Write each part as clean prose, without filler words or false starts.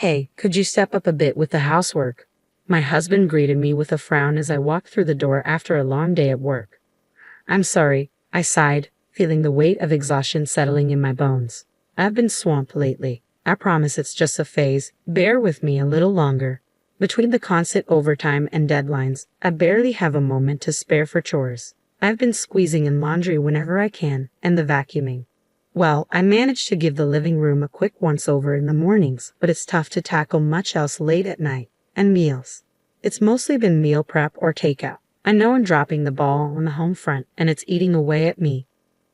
Hey, could you step up a bit with the housework? My husband greeted me with a frown as I walked through the door after a long day at work. I'm sorry, I sighed, feeling the weight of exhaustion settling in my bones. I've been swamped lately. I promise it's just a phase. Bear with me a little longer. Between the constant overtime and deadlines, I barely have a moment to spare for chores. I've been squeezing in laundry whenever I can, and the vacuuming. Well, I managed to give the living room a quick once-over in the mornings, but it's tough to tackle much else late at night. And meals. It's mostly been meal prep or takeout. I know I'm dropping the ball on the home front, and it's eating away at me.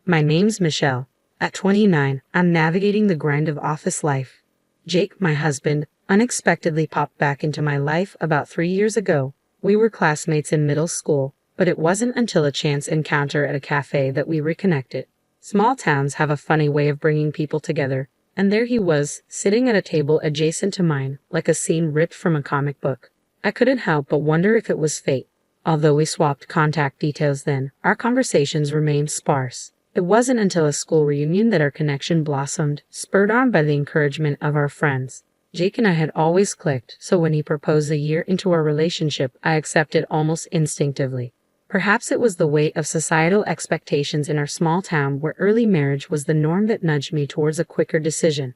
My name's Michelle. At 29, I'm navigating the grind of office life. Jake, my husband, unexpectedly popped back into my life about 3 years ago. We were classmates in middle school, but it wasn't until a chance encounter at a cafe that we reconnected. Small towns have a funny way of bringing people together, and there he was, sitting at a table adjacent to mine, like a scene ripped from a comic book. I couldn't help but wonder if it was fate. Although we swapped contact details then, our conversations remained sparse. It wasn't until a school reunion that our connection blossomed, spurred on by the encouragement of our friends. Jake and I had always clicked, so when he proposed a year into our relationship, I accepted almost instinctively. Perhaps it was the weight of societal expectations in our small town where early marriage was the norm that nudged me towards a quicker decision.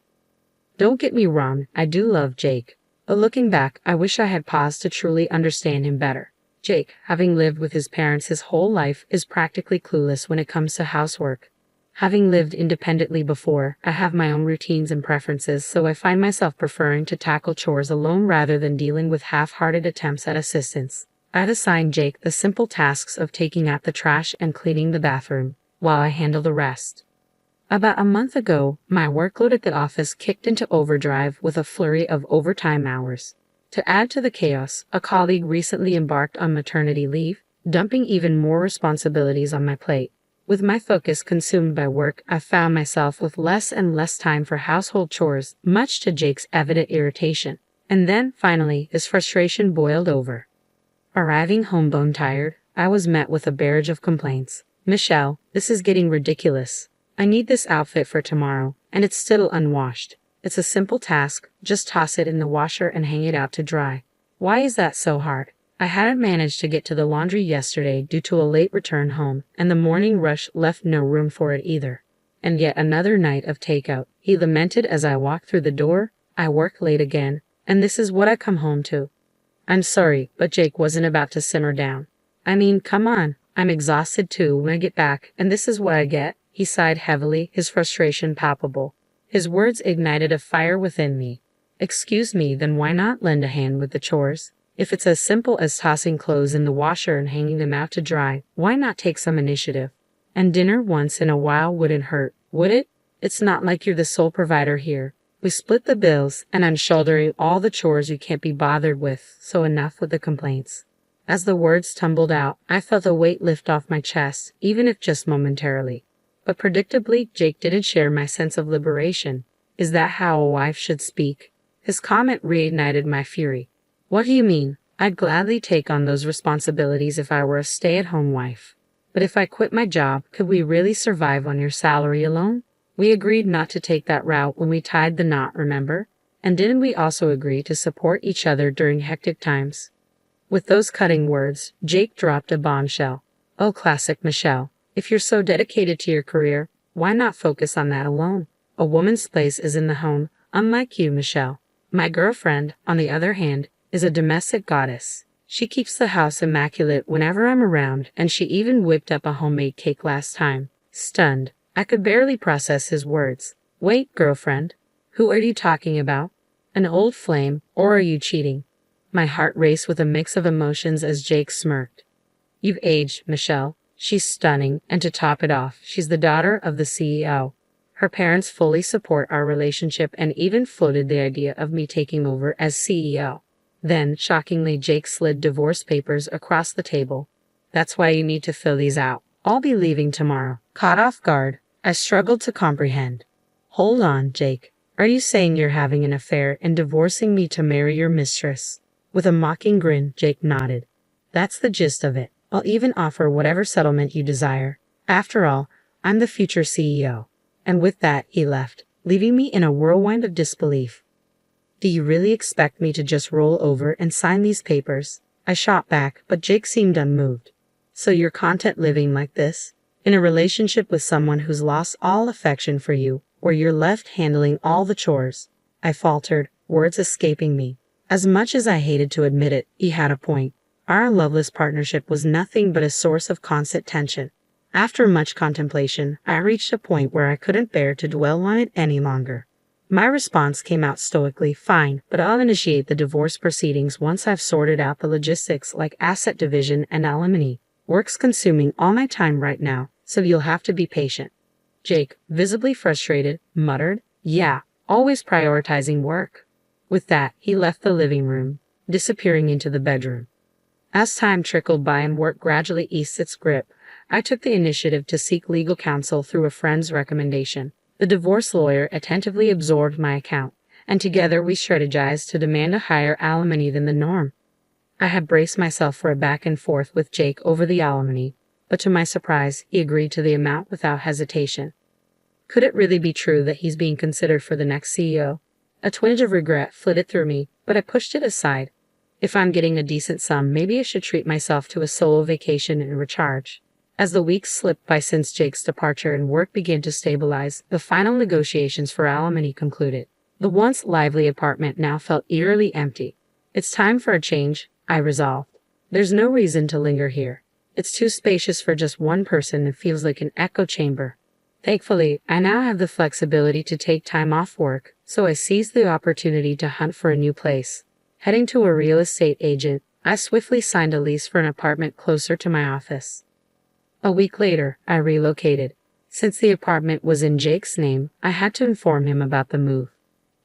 Don't get me wrong, I do love Jake. But looking back, I wish I had paused to truly understand him better. Jake, having lived with his parents his whole life, is practically clueless when it comes to housework. Having lived independently before, I have my own routines and preferences, so I find myself preferring to tackle chores alone rather than dealing with half-hearted attempts at assistance. I'd assigned Jake the simple tasks of taking out the trash and cleaning the bathroom, while I handle the rest. About a month ago, my workload at the office kicked into overdrive with a flurry of overtime hours. To add to the chaos, a colleague recently embarked on maternity leave, dumping even more responsibilities on my plate. With my focus consumed by work, I found myself with less and less time for household chores, much to Jake's evident irritation. And then, finally, his frustration boiled over. Arriving home bone-tired, I was met with a barrage of complaints. Michelle, this is getting ridiculous. I need this outfit for tomorrow, and it's still unwashed. It's a simple task, just toss it in the washer and hang it out to dry. Why is that so hard? I hadn't managed to get to the laundry yesterday due to a late return home, and the morning rush left no room for it either. And yet another night of takeout, he lamented as I walked through the door. I work late again, and this is what I come home to. I'm sorry, but Jake wasn't about to simmer down. I mean, come on, I'm exhausted too when I get back, and this is what I get. He sighed heavily, his frustration palpable. His words ignited a fire within me. Excuse me, then why not lend a hand with the chores? If it's as simple as tossing clothes in the washer and hanging them out to dry, why not take some initiative? And dinner once in a while wouldn't hurt, would it? It's not like you're the sole provider here. We split the bills, and I'm shouldering all the chores you can't be bothered with, so enough with the complaints. As the words tumbled out, I felt a weight lift off my chest, even if just momentarily. But predictably, Jake didn't share my sense of liberation. Is that how a wife should speak? His comment reignited my fury. What do you mean? I'd gladly take on those responsibilities if I were a stay-at-home wife. But if I quit my job, could we really survive on your salary alone? We agreed not to take that route when we tied the knot, remember? And didn't we also agree to support each other during hectic times? With those cutting words, Jake dropped a bombshell. Oh, classic Michelle. If you're so dedicated to your career, why not focus on that alone? A woman's place is in the home, unlike you, Michelle. My girlfriend, on the other hand, is a domestic goddess. She keeps the house immaculate whenever I'm around, and she even whipped up a homemade cake last time. Stunned, I could barely process his words. Wait, girlfriend, who are you talking about? An old flame, or are you cheating? My heart raced with a mix of emotions as Jake smirked. You've aged, Michelle. She's stunning, and to top it off, she's the daughter of the CEO. Her parents fully support our relationship and even floated the idea of me taking over as CEO. Then, shockingly, Jake slid divorce papers across the table. That's why you need to fill these out. I'll be leaving tomorrow. Caught off guard, I struggled to comprehend. Hold on, Jake. Are you saying you're having an affair and divorcing me to marry your mistress? With a mocking grin, Jake nodded. That's the gist of it. I'll even offer whatever settlement you desire. After all, I'm the future CEO. And with that, he left, leaving me in a whirlwind of disbelief. Do you really expect me to just roll over and sign these papers? I shot back, but Jake seemed unmoved. So you're content living like this? In a relationship with someone who's lost all affection for you, or you're left handling all the chores? I faltered, words escaping me. As much as I hated to admit it, he had a point. Our loveless partnership was nothing but a source of constant tension. After much contemplation, I reached a point where I couldn't bear to dwell on it any longer. My response came out stoically, fine, but I'll initiate the divorce proceedings once I've sorted out the logistics like asset division and alimony. Work's consuming all my time right now, so you'll have to be patient. Jake, visibly frustrated, muttered, yeah, always prioritizing work. With that, he left the living room, disappearing into the bedroom. As time trickled by and work gradually eased its grip, I took the initiative to seek legal counsel through a friend's recommendation. The divorce lawyer attentively absorbed my account, and together we strategized to demand a higher alimony than the norm. I had braced myself for a back and forth with Jake over the alimony, but to my surprise, he agreed to the amount without hesitation. Could it really be true that he's being considered for the next CEO? A twinge of regret flitted through me, but I pushed it aside. If I'm getting a decent sum, maybe I should treat myself to a solo vacation and recharge. As the weeks slipped by since Jake's departure and work began to stabilize, the final negotiations for alimony concluded. The once lively apartment now felt eerily empty. It's time for a change, I resolved. There's no reason to linger here. It's too spacious for just one person and feels like an echo chamber. Thankfully, I now have the flexibility to take time off work, so I seized the opportunity to hunt for a new place. Heading to a real estate agent, I swiftly signed a lease for an apartment closer to my office. A week later, I relocated. Since the apartment was in Jake's name, I had to inform him about the move.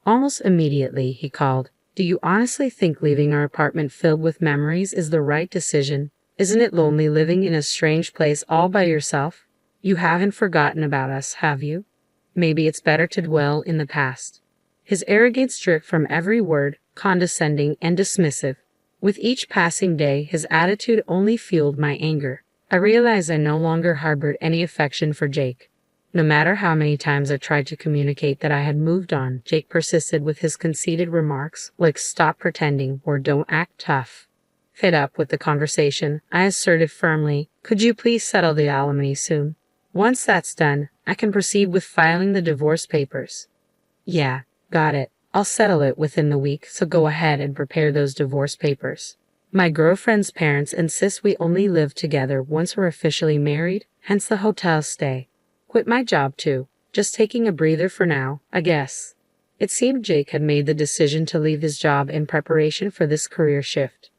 Almost immediately, he called. Do you honestly think leaving our apartment filled with memories is the right decision? Isn't it lonely living in a strange place all by yourself? You haven't forgotten about us, have you? Maybe it's better to dwell in the past. His arrogance dripped from every word, condescending and dismissive. With each passing day, his attitude only fueled my anger. I realized I no longer harbored any affection for Jake. No matter how many times I tried to communicate that I had moved on, Jake persisted with his conceited remarks like stop pretending or don't act tough. Fed up with the conversation, I asserted firmly, could you please settle the alimony soon? Once that's done, I can proceed with filing the divorce papers. Yeah, got it. I'll settle it within the week, so go ahead and prepare those divorce papers. My girlfriend's parents insist we only live together once we're officially married, hence the hotel stay. Quit my job too. Just taking a breather for now, I guess. It seemed Jake had made the decision to leave his job in preparation for this career shift.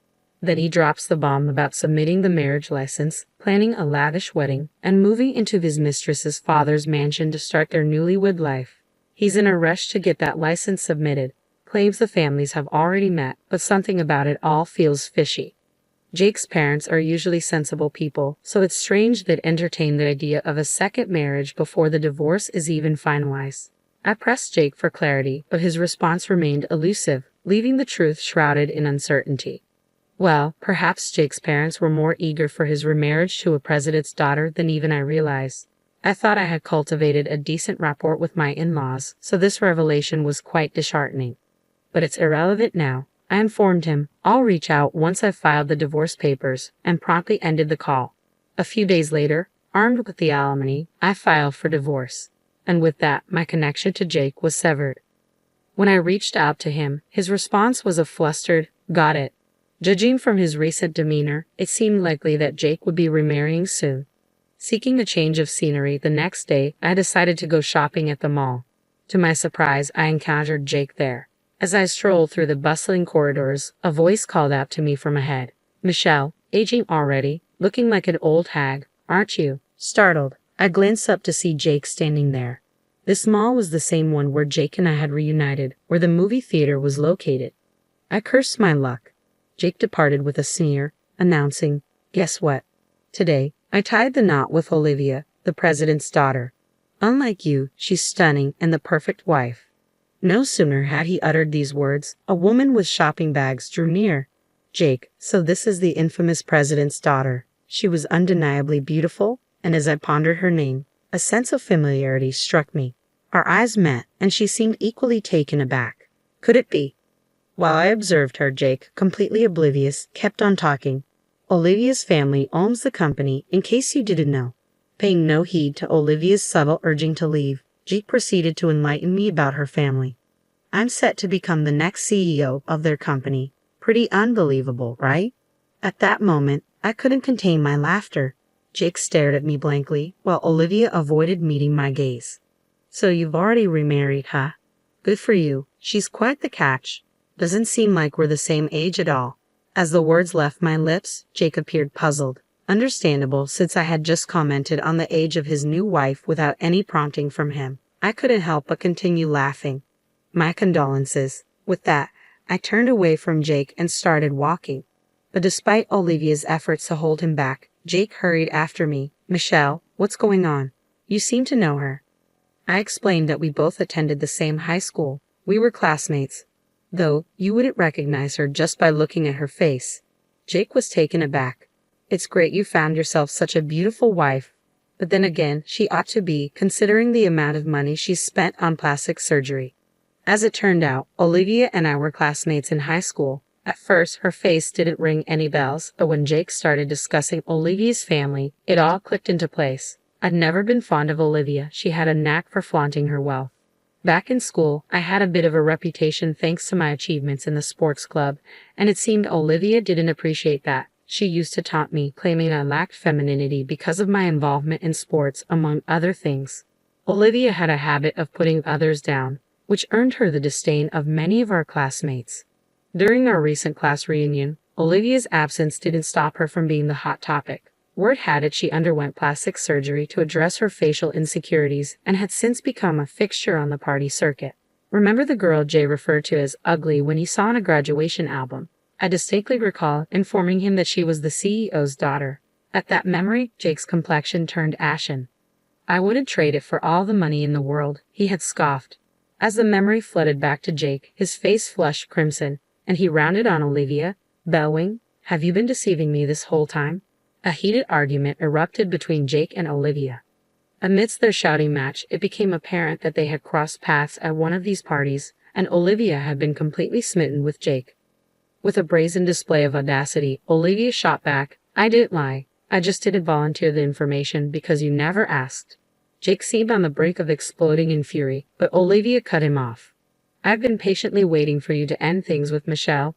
Then he drops the bomb about submitting the marriage license, planning a lavish wedding, and moving into his mistress's father's mansion to start their newlywed life. He's in a rush to get that license submitted, claims the families have already met, but something about it all feels fishy. Jake's parents are usually sensible people, so it's strange they'd entertain the idea of a second marriage before the divorce is even finalized. I pressed Jake for clarity, but his response remained elusive, leaving the truth shrouded in uncertainty. Well, perhaps Jake's parents were more eager for his remarriage to a president's daughter than even I realized. I thought I had cultivated a decent rapport with my in-laws, so this revelation was quite disheartening. But it's irrelevant now. I informed him, I'll reach out once I've filed the divorce papers, and promptly ended the call. A few days later, armed with the alimony, I filed for divorce. And with that, my connection to Jake was severed. When I reached out to him, his response was a flustered, got it. Judging from his recent demeanor, it seemed likely that Jake would be remarrying soon. Seeking a change of scenery the next day, I decided to go shopping at the mall. To my surprise, I encountered Jake there. As I strolled through the bustling corridors, a voice called out to me from ahead. Michelle, aging already, looking like an old hag, aren't you? Startled, I glanced up to see Jake standing there. This mall was the same one where Jake and I had reunited, where the movie theater was located. I cursed my luck. Jake departed with a sneer, announcing, guess what? Today, I tied the knot with Olivia, the president's daughter. Unlike you, she's stunning and the perfect wife. No sooner had he uttered these words, a woman with shopping bags drew near. Jake, so this is the infamous president's daughter. She was undeniably beautiful, and as I pondered her name, a sense of familiarity struck me. Our eyes met, and she seemed equally taken aback. Could it be? While I observed her, Jake, completely oblivious, kept on talking. Olivia's family owns the company, in case you didn't know. Paying no heed to Olivia's subtle urging to leave, Jake proceeded to enlighten me about her family. I'm set to become the next CEO of their company. Pretty unbelievable, right? At that moment, I couldn't contain my laughter. Jake stared at me blankly, while Olivia avoided meeting my gaze. So you've already remarried, huh? Good for you. She's quite the catch. Doesn't seem like we're the same age at all. As the words left my lips, Jake appeared puzzled. Understandable, since I had just commented on the age of his new wife without any prompting from him. I couldn't help but continue laughing. My condolences. With that, I turned away from Jake and started walking. But despite Olivia's efforts to hold him back, Jake hurried after me. Michelle, what's going on? You seem to know her. I explained that we both attended the same high school. We were classmates. Though, you wouldn't recognize her just by looking at her face. Jake was taken aback. It's great you found yourself such a beautiful wife. But then again, she ought to be, considering the amount of money she's spent on plastic surgery. As it turned out, Olivia and I were classmates in high school. At first, her face didn't ring any bells, but when Jake started discussing Olivia's family, it all clicked into place. I'd never been fond of Olivia. She had a knack for flaunting her wealth. Back in school, I had a bit of a reputation thanks to my achievements in the sports club, and it seemed Olivia didn't appreciate that. She used to taunt me, claiming I lacked femininity because of my involvement in sports, among other things. Olivia had a habit of putting others down, which earned her the disdain of many of our classmates. During our recent class reunion, Olivia's absence didn't stop her from being the hot topic. Word had it she underwent plastic surgery to address her facial insecurities and had since become a fixture on the party circuit. Remember the girl Jay referred to as ugly when he saw on a graduation album? I distinctly recall informing him that she was the CEO's daughter. At that memory, Jake's complexion turned ashen. I wouldn't trade it for all the money in the world, he had scoffed. As the memory flooded back to Jake, his face flushed crimson, and he rounded on Olivia, bellowing, "Have you been deceiving me this whole time?" A heated argument erupted between Jake and Olivia. Amidst their shouting match, it became apparent that they had crossed paths at one of these parties, and Olivia had been completely smitten with Jake. With a brazen display of audacity, Olivia shot back, "I didn't lie. I just didn't volunteer the information because you never asked." Jake seemed on the brink of exploding in fury, but Olivia cut him off. "I've been patiently waiting for you to end things with Michelle,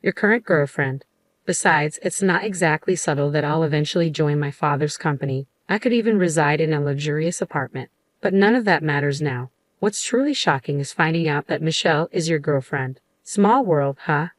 your current girlfriend. Besides, it's not exactly subtle that I'll eventually join my father's company. I could even reside in a luxurious apartment. But none of that matters now. What's truly shocking is finding out that Michelle is your girlfriend. Small world, huh?"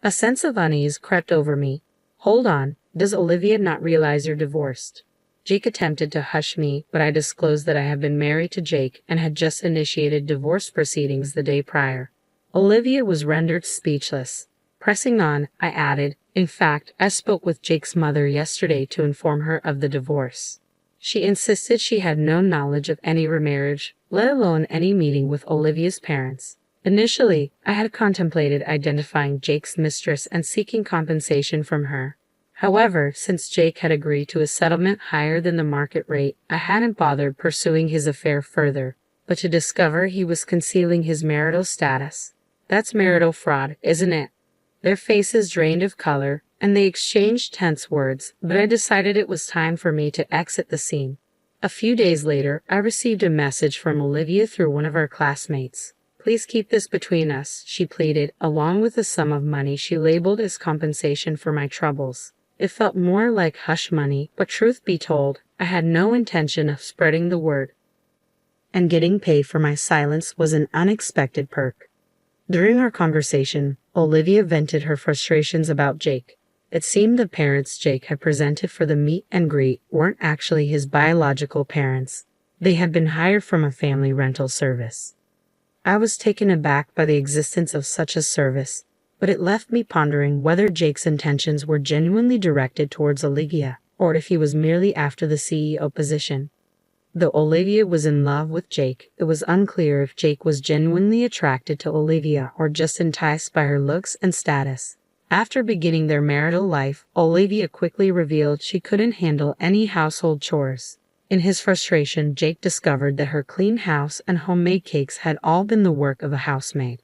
A sense of unease crept over me. "Hold on, does Olivia not realize you're divorced?" Jake attempted to hush me, but I disclosed that I had been married to Jake and had just initiated divorce proceedings the day prior. Olivia was rendered speechless. Pressing on, I added, "In fact, I spoke with Jake's mother yesterday to inform her of the divorce. She insisted she had no knowledge of any remarriage, let alone any meeting with Olivia's parents. Initially, I had contemplated identifying Jake's mistress and seeking compensation from her. However, since Jake had agreed to a settlement higher than the market rate, I hadn't bothered pursuing his affair further. But to discover he was concealing his marital status. That's marital fraud, isn't it?" Their faces drained of color, and they exchanged tense words, but I decided it was time for me to exit the scene. A few days later, I received a message from Olivia through one of our classmates. "Please keep this between us," she pleaded, along with a sum of money she labeled as compensation for my troubles. It felt more like hush money, but truth be told, I had no intention of spreading the word. And getting paid for my silence was an unexpected perk. During our conversation, Olivia vented her frustrations about Jake. It seemed the parents Jake had presented for the meet and greet weren't actually his biological parents. They had been hired from a family rental service. I was taken aback by the existence of such a service, but it left me pondering whether Jake's intentions were genuinely directed towards Olivia, or if he was merely after the CEO position. Though Olivia was in love with Jake, it was unclear if Jake was genuinely attracted to Olivia or just enticed by her looks and status. After beginning their marital life, Olivia quickly revealed she couldn't handle any household chores. In his frustration, Jake discovered that her clean house and homemade cakes had all been the work of a housemaid.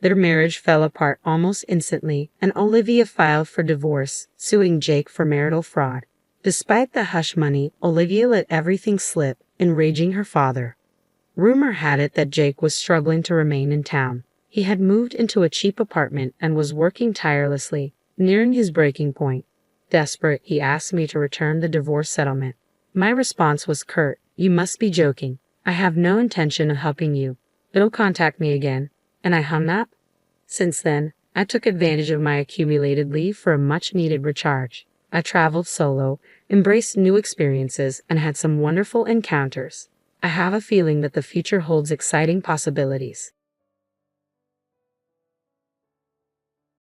Their marriage fell apart almost instantly, and Olivia filed for divorce, suing Jake for marital fraud. Despite the hush money, Olivia let everything slip, enraging her father. Rumor had it that Jake was struggling to remain in town. He had moved into a cheap apartment and was working tirelessly, nearing his breaking point. Desperate, he asked me to return the divorce settlement. My response was curt, "You must be joking. I have no intention of helping you. Don't contact me again." And I hung up. Since then, I took advantage of my accumulated leave for a much-needed recharge. I traveled solo, embraced new experiences, and had some wonderful encounters. I have a feeling that the future holds exciting possibilities.